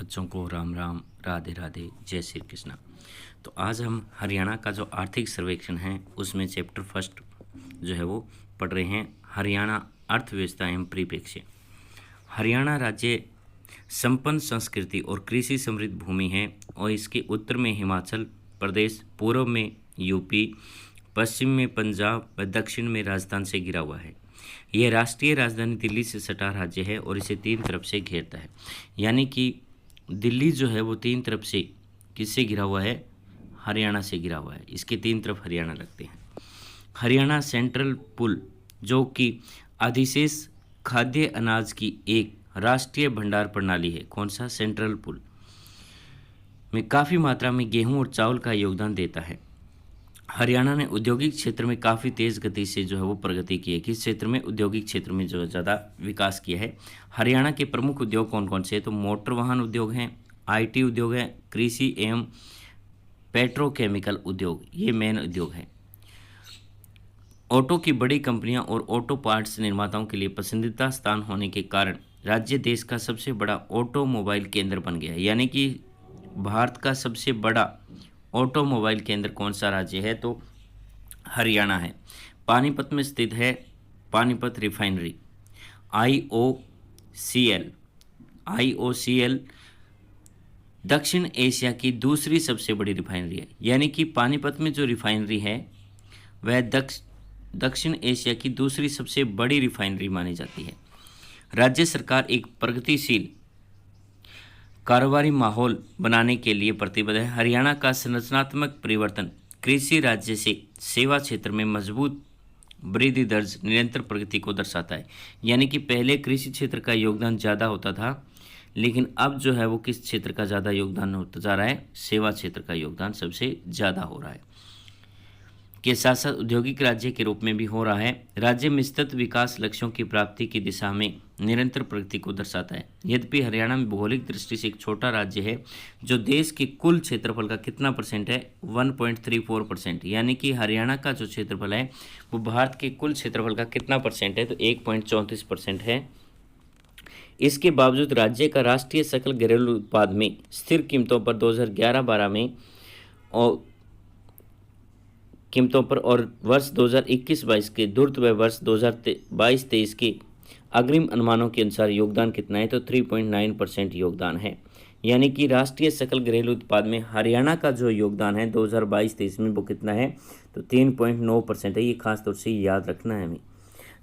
बच्चों को राम राम, राधे राधे, जय श्री कृष्णा। तो आज हम हरियाणा का जो आर्थिक सर्वेक्षण है उसमें चैप्टर फर्स्ट जो है वो पढ़ रहे हैं। हरियाणा अर्थव्यवस्था एवं परिप्रेक्ष्य। हरियाणा राज्य संपन्न संस्कृति और कृषि समृद्ध भूमि है और इसके उत्तर में हिमाचल प्रदेश, पूर्व में यूपी, पश्चिम में पंजाब व दक्षिण में राजस्थान से घिरा हुआ है। यह राष्ट्रीय राजधानी दिल्ली से सटा राज्य है और इसे तीन तरफ से घेरता है। यानी कि दिल्ली जो है वो तीन तरफ से किससे घिरा हुआ है? हरियाणा से घिरा हुआ है। इसके तीन तरफ हरियाणा लगते हैं। हरियाणा सेंट्रल पुल जो कि अधिशेष खाद्य अनाज की एक राष्ट्रीय भंडार प्रणाली है। कौन सा? सेंट्रल पुल में काफ़ी मात्रा में गेहूं और चावल का योगदान देता है। हरियाणा ने औद्योगिक क्षेत्र में काफ़ी तेज़ गति से जो है वो प्रगति की है। किस क्षेत्र में? औद्योगिक क्षेत्र में जो ज़्यादा विकास किया है। हरियाणा के प्रमुख उद्योग कौन कौन से हैं? तो मोटर वाहन उद्योग हैं, आईटी उद्योग है, कृषि एवं पेट्रोकेमिकल उद्योग, ये मेन उद्योग हैं। ऑटो की बड़ी कंपनियां और ऑटो पार्ट्स निर्माताओं के लिए पसंदीदा स्थान होने के कारण राज्य देश का सबसे बड़ा ऑटोमोबाइल केंद्र बन गया है। यानी कि भारत का सबसे बड़ा ऑटोमोबाइल केंद्र कौन सा राज्य है? तो हरियाणा है। पानीपत में स्थित है पानीपत रिफाइनरी। आईओसीएल दक्षिण एशिया की दूसरी सबसे बड़ी रिफाइनरी है। यानी कि पानीपत में जो रिफाइनरी है वह दक्षिण एशिया की दूसरी सबसे बड़ी रिफाइनरी मानी जाती है। राज्य सरकार एक प्रगतिशील कारोबारी माहौल बनाने के लिए प्रतिबद्ध है। हरियाणा का संरचनात्मक परिवर्तन कृषि राज्य से सेवा क्षेत्र में मजबूत वृद्धि दर्ज निरंतर प्रगति को दर्शाता है। यानी कि पहले कृषि क्षेत्र का योगदान ज़्यादा होता था, लेकिन अब जो है वो किस क्षेत्र का ज़्यादा योगदान होता जा रहा है? सेवा क्षेत्र का योगदान सबसे ज़्यादा हो रहा है। के साथ साथ औद्योगिक राज्य के रूप में भी हो रहा है। राज्य में सतत विकास लक्ष्यों की प्राप्ति की दिशा में निरंतर प्रगति को दर्शाता है। यद्यपि हरियाणा में भौगोलिक दृष्टि से एक छोटा राज्य है जो देश के कुल क्षेत्रफल का कितना परसेंट है? 1.34%। यानी कि हरियाणा का जो क्षेत्रफल है वो भारत के कुल क्षेत्रफल का कितना परसेंट है? तो 1.34% है। इसके बावजूद राज्य का राष्ट्रीय सकल घरेलू उत्पाद में स्थिर कीमतों पर 2011-12 में और वर्ष 2021-22 के धूर्त व वर्ष 2022-23 के अग्रिम अनुमानों के अनुसार योगदान कितना है? तो 3.9% योगदान है। यानी कि राष्ट्रीय सकल घरेलू उत्पाद में हरियाणा का जो योगदान है 2022-23 में वो कितना है? तो 3.9% है। ये खास तौर से याद रखना है हमें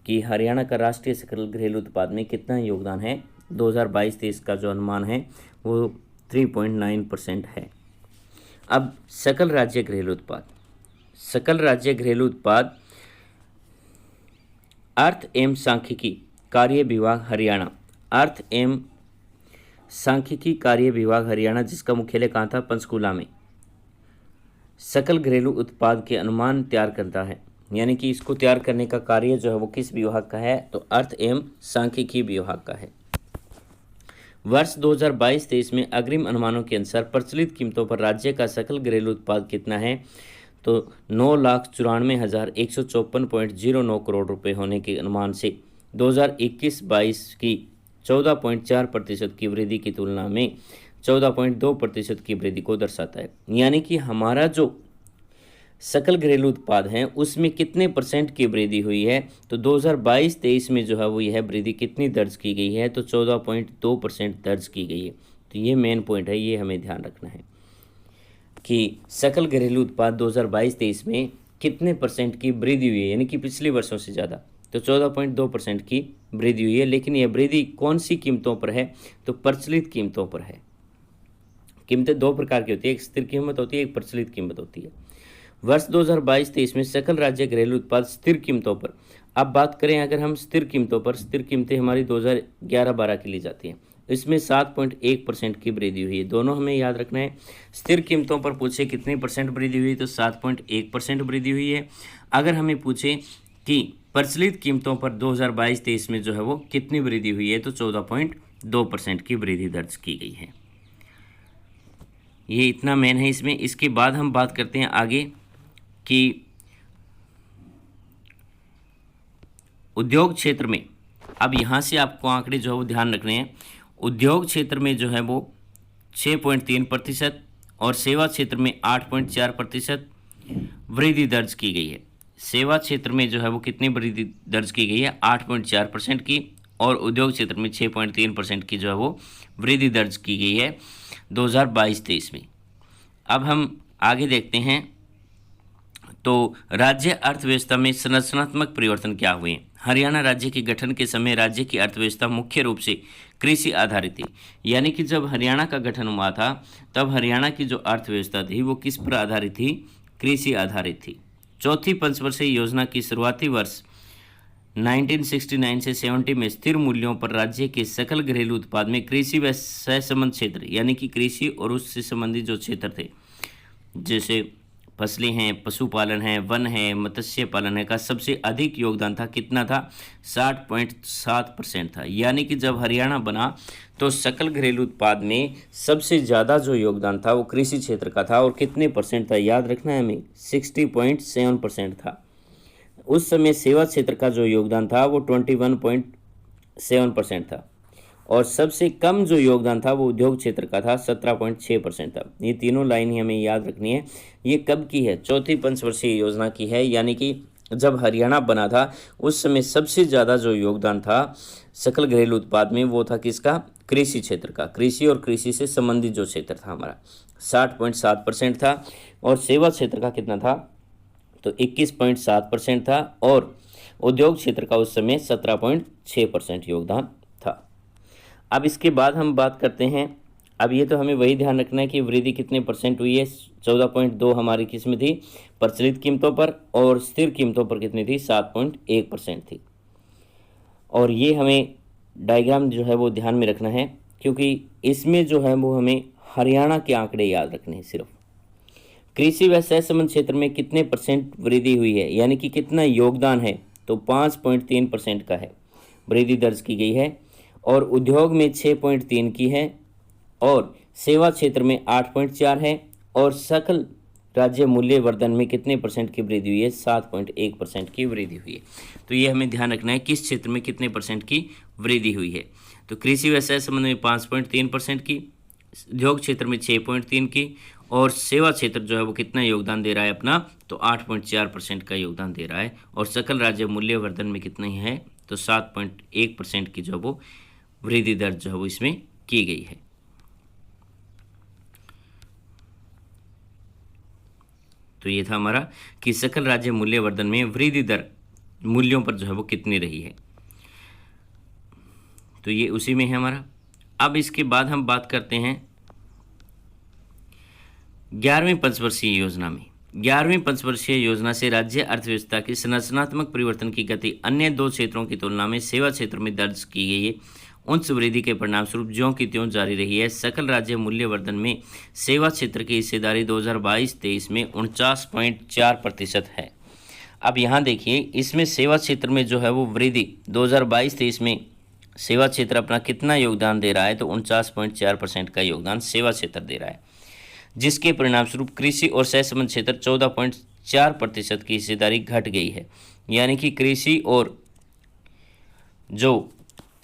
कि हरियाणा का राष्ट्रीय सकल घरेलू उत्पाद में कितना योगदान है। 2022-23 का जो अनुमान है वो 3.9% है। अब सकल राज्य घरेलू उत्पाद अर्थ एवं सांख्यिकी कार्य विभाग हरियाणा। अर्थ एवं सांख्यिकी कार्य विभाग हरियाणा, जिसका मुख्यालय कहाँ था? पंचकूला में, सकल घरेलू उत्पाद के अनुमान तैयार करता है। यानी कि इसको तैयार करने का कार्य जो है वो किस विभाग का है? तो अर्थ एवं सांख्यिकी विभाग का है। वर्ष 2022-23 में अग्रिम अनुमानों के अनुसार प्रचलित कीमतों पर राज्य का सकल घरेलू उत्पाद कितना है? तो 9,94,154.09 करोड़ रुपए होने के अनुमान से 2021-22 की 14.4% की वृद्धि की तुलना में 14.2% की वृद्धि को दर्शाता है। यानी कि हमारा जो सकल घरेलू उत्पाद है उसमें कितने परसेंट की वृद्धि हुई है? तो 2022-23 में जो है वो यह वृद्धि कितनी दर्ज की गई है? तो 14.2% दर्ज की गई है। तो ये मेन पॉइंट है, ये हमें ध्यान रखना है कि सकल घरेलू उत्पाद 2022-23 में कितने परसेंट की वृद्धि हुई है। यानी कि पिछले वर्षों से ज़्यादा, तो 14.2% की वृद्धि हुई है। लेकिन यह वृद्धि कौन सी कीमतों पर है? तो प्रचलित कीमतों पर है। कीमतें दो प्रकार की होती है, एक स्थिर कीमत होती है, एक प्रचलित कीमत होती है। वर्ष 2022-23 में सकल राज्य घरेलू उत्पाद स्थिर कीमतों पर, अब बात करें अगर हम स्थिर कीमतों पर, स्थिर कीमतें हमारी 2011-12 की ली जाती हैं, इसमें 7.1% की वृद्धि हुई है। दोनों हमें याद रखना है। स्थिर कीमतों पर पूछे कितनी परसेंट वृद्धि हुई, तो 7.1% वृद्धि हुई है। अगर हमें पूछे कि प्रचलित कीमतों पर 2022-23 में जो है वो कितनी वृद्धि हुई है, तो 14.2% की वृद्धि दर्ज की गई है। ये इतना मेन है इसमें। इसके बाद हम बात करते हैं आगे कि उद्योग क्षेत्र में, अब यहाँ से आपको आंकड़े जो है वो ध्यान रखने हैं। उद्योग क्षेत्र में जो है वो 6.3% और सेवा क्षेत्र में 8.4% वृद्धि दर्ज की गई है। सेवा क्षेत्र में जो है वो कितनी वृद्धि दर्ज की गई है, 8.4% की, और उद्योग क्षेत्र में 6.3% की जो है वो वृद्धि दर्ज की गई है 2022-23 में। अब हम आगे देखते हैं तो राज्य अर्थव्यवस्था में संरचनात्मक परिवर्तन क्या हुए। हरियाणा राज्य के गठन के समय राज्य की अर्थव्यवस्था मुख्य रूप से कृषि आधारित थी, यानी कि जब हरियाणा का गठन हुआ था तब हरियाणा की जो अर्थव्यवस्था थी वो किस पर आधारित थी, कृषि आधारित थी। चौथी पंचवर्षीय योजना की शुरुआती वर्ष 1969 से 70 में स्थिर मूल्यों पर राज्य के सकल घरेलू उत्पाद में कृषि व सहसंबंध क्षेत्र, यानी कि कृषि और उससे संबंधित जो क्षेत्र थे, जैसे फसलें हैं, पशुपालन है, वन है, मत्स्य पालन है, का सबसे अधिक योगदान था। कितना था, 60.7% था। यानी कि जब हरियाणा बना तो सकल घरेलू उत्पाद में सबसे ज़्यादा जो योगदान था वो कृषि क्षेत्र का था। और कितने परसेंट था, याद रखना है हमें, 60.7% था। उस समय सेवा क्षेत्र का जो योगदान था वो 21.7% था। और सबसे कम जो योगदान था वो उद्योग क्षेत्र का था, 17.6% था। ये तीनों लाइन ही हमें याद रखनी है। ये कब की है, चौथी पंचवर्षीय योजना की है, यानी कि जब हरियाणा बना था उस समय सबसे ज़्यादा जो योगदान था सकल घरेलू उत्पाद में वो था किसका, कृषि क्षेत्र का। कृषि और कृषि से संबंधित जो क्षेत्र था हमारा 60.7% था। और सेवा क्षेत्र का कितना था, तो 21.7% था। और उद्योग क्षेत्र का उस समय 17.6% योगदान था। अब इसके बाद हम बात करते हैं, अब ये तो हमें वही ध्यान रखना है कि वृद्धि कितने परसेंट हुई है, 14.2 हमारी किस में थी, प्रचलित कीमतों पर, और स्थिर कीमतों पर कितनी थी, 7.1% थी। और ये हमें डायग्राम जो है वो ध्यान में रखना है, क्योंकि इसमें जो है वो हमें हरियाणा के आंकड़े याद रखने हैं सिर्फ। कृषि व सहसंबंध क्षेत्र में कितने परसेंट वृद्धि हुई है, यानी कि कितना योगदान है, तो 5.3% का है, वृद्धि दर्ज की गई है। और उद्योग में 6.3 की है, और सेवा क्षेत्र में 8.4 है, और सकल राज्य मूल्य वर्धन में कितने परसेंट की वृद्धि हुई है, 7.1% की वृद्धि हुई है। तो ये हमें ध्यान रखना है किस क्षेत्र में कितने परसेंट की वृद्धि हुई है। तो कृषि व सहसंबंध में 5.3% की, उद्योग क्षेत्र में 6.3 की, और सेवा क्षेत्र जो है वो कितना योगदान दे रहा है अपना, तो 8.4% का योगदान दे रहा है। और सकल राज्य मूल्य वर्धन में कितना ही है, तो 7.1% की जो वो वृद्धि दर जो है वो इसमें की गई है। तो ये था हमारा कि सकल राज्य मूल्य वर्धन में वृद्धि दर मूल्यों पर जो है वो कितनी रही है। तो ये उसी में है हमारा। अब इसके बाद हम बात करते हैं 11वीं पंचवर्षीय योजना में। 11वीं पंचवर्षीय योजना से राज्य अर्थव्यवस्था की संरचनात्मक परिवर्तन की गति अन्य दो क्षेत्रों की तुलना में सेवा क्षेत्र में दर्ज की गई है। उच्च वृद्धि के परिणामस्वरूप ज्यों की त्यों जारी रही है। सकल राज्य मूल्य वर्धन में सेवा क्षेत्र की हिस्सेदारी 2022-23 में 49.4% है। अब यहाँ देखिए, इसमें सेवा क्षेत्र में जो है वो वृद्धि 2022-23 में सेवा क्षेत्र अपना कितना योगदान दे रहा है, तो 49.4% का योगदान सेवा क्षेत्र दे रहा है, जिसके परिणामस्वरूप कृषि और सहसंबंध क्षेत्र 14.4% की हिस्सेदारी घट गई है। यानी कि कृषि और जो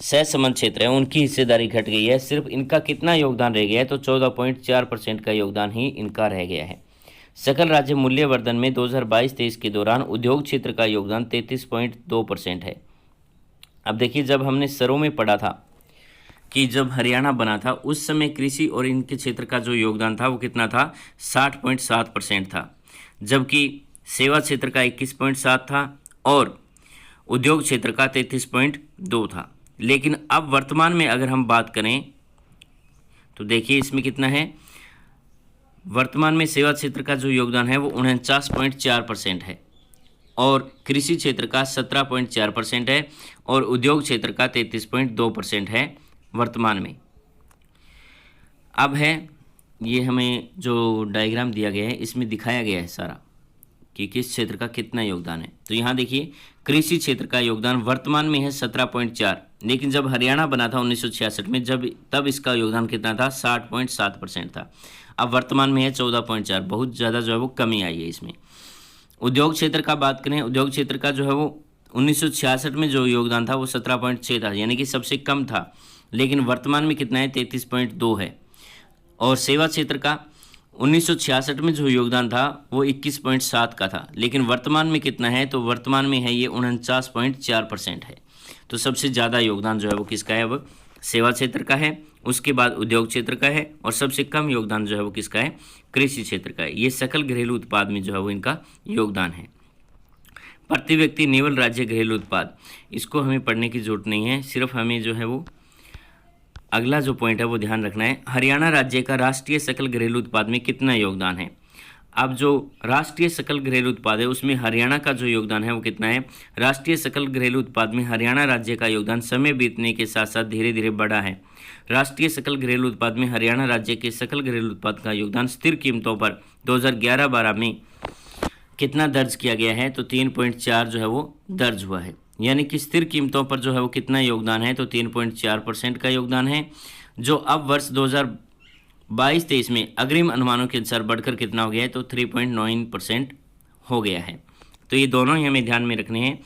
सहसंबंध क्षेत्र है उनकी हिस्सेदारी घट गई है। सिर्फ इनका कितना योगदान रह गया है, तो 14.4% का योगदान ही इनका रह गया है। सकल राज्य मूल्य वर्धन में 2022-23 के दौरान उद्योग क्षेत्र का योगदान 33.2% है। अब देखिए, जब हमने सरों में पढ़ा था कि जब हरियाणा बना था उस समय कृषि और इनके क्षेत्र का जो योगदान था वो कितना था, 60.7% था, जबकि सेवा क्षेत्र का 21.7 था और उद्योग क्षेत्र का 33.2 था। लेकिन अब वर्तमान में अगर हम बात करें तो देखिए इसमें कितना है, वर्तमान में सेवा क्षेत्र का जो योगदान है वो 49.4% है, और कृषि क्षेत्र का 17.4% है, और उद्योग क्षेत्र का 33.2% है वर्तमान में। अब है ये हमें जो डायग्राम दिया गया है इसमें दिखाया गया है सारा कि किस क्षेत्र का कितना योगदान है। तो यहाँ देखिए, कृषि क्षेत्र का योगदान वर्तमान में है 17.4, लेकिन जब हरियाणा बना था 1966 में तब इसका योगदान कितना था, 60.7% था। अब वर्तमान में है 14.4, बहुत ज़्यादा जो है वो कमी आई है इसमें। उद्योग क्षेत्र का बात करें, उद्योग क्षेत्र का जो है वो 1966 में जो योगदान था वो 17.6 था, यानी कि सबसे कम था, लेकिन वर्तमान में कितना है, 33.2 है। और सेवा क्षेत्र का 1966 में जो योगदान था वो 21.7 का था, लेकिन वर्तमान में कितना है, तो वर्तमान में है ये 49.4% है। तो सबसे ज़्यादा योगदान जो है वो किसका है, अब सेवा क्षेत्र का है, उसके बाद उद्योग क्षेत्र का है, और सबसे कम योगदान जो है वो किसका है, कृषि क्षेत्र का है। ये सकल घरेलू उत्पाद में जो है वो इनका योगदान है। प्रति व्यक्ति निवल राज्य घरेलू उत्पाद, इसको हमें पढ़ने की जरूरत नहीं है, सिर्फ हमें जो है वो अगला जो पॉइंट है वो ध्यान रखना है। हरियाणा राज्य का राष्ट्रीय सकल घरेलू उत्पाद में कितना योगदान है। अब जो राष्ट्रीय सकल घरेलू उत्पाद है उसमें हरियाणा का जो योगदान है वो कितना है। राष्ट्रीय सकल घरेलू उत्पाद में हरियाणा राज्य का योगदान समय बीतने के साथ साथ धीरे धीरे बढ़ा है। राष्ट्रीय सकल घरेलू उत्पाद में हरियाणा राज्य के सकल घरेलू उत्पाद का योगदान स्थिर कीमतों पर 2011-12 में कितना दर्ज किया गया है, तो 3.4 जो है वो दर्ज हुआ है। यानी कि स्थिर कीमतों पर जो है वो कितना योगदान है, तो 3.4% का योगदान है, जो अब वर्ष 2022-23 में अग्रिम अनुमानों के अनुसार बढ़कर कितना हो गया है, तो 3.9% हो गया है। तो ये दोनों ही हमें ध्यान में रखने हैं,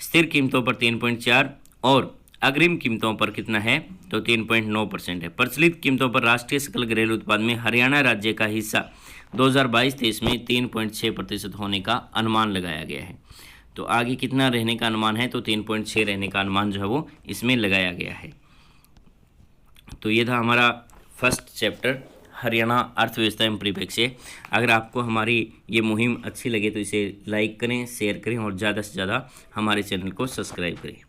स्थिर कीमतों पर 3.4 और अग्रिम कीमतों पर कितना है, तो 3.9% है। प्रचलित कीमतों पर राष्ट्रीय सकल घरेलू उत्पाद में हरियाणा राज्य का हिस्सा 2022-23 में 3.6% होने का अनुमान लगाया गया है। तो आगे कितना रहने का अनुमान है, तो 3.6 रहने का अनुमान जो है वो इसमें लगाया गया है। तो ये था हमारा फर्स्ट चैप्टर, हरियाणा अर्थव्यवस्था एवं परिप्रेक्ष्य। अगर आपको हमारी ये मुहिम अच्छी लगे तो इसे लाइक करें, शेयर करें और ज़्यादा से ज़्यादा हमारे चैनल को सब्सक्राइब करें।